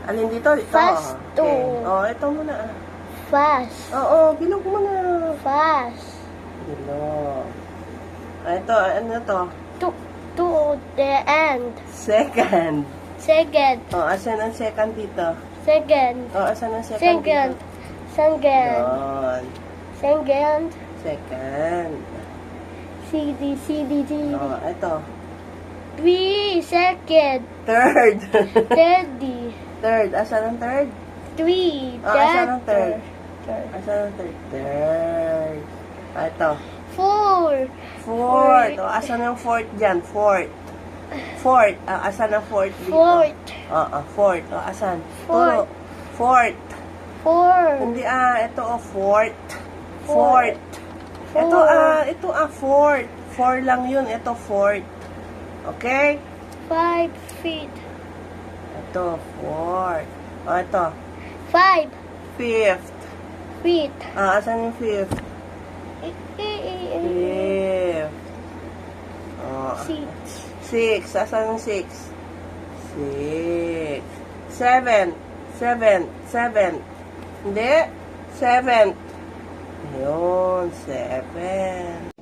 Alin dito? Ito. Fast to. Okay. Oh, ito muna. Fast. Oo, bilog muna. Fast. Bilog. Ito, ano to? To the end. Second. Second. Oh, asan ang second dito? Second. Oh, asan ang second Second. dito? Second. Yun. Second. Second. CD. Oh, ito. 3 second. Third. 30. Third. Asan ang third? 3. Oh, asan ang third? Third. Asan ang third? Third. Ito. 4. Fourth. O, asan ang fourth dyan? Fourth. Fourth. Asan ang fourth dito? Fourth. Fourth. O, asan? Fourth. Turo. Fourth. 4. Hindi ito fourth. Fourth. Fourth. Ito fourth. 4 lang yun. Ito fourth. Okay? 5 feet. Ito, fourth. O, ito. 5 Fifth. feet. Asan yung fifth? Fifth. O, 6. six. Asan yung six? Six. Seven. Hindi. Seven. Yun, seven.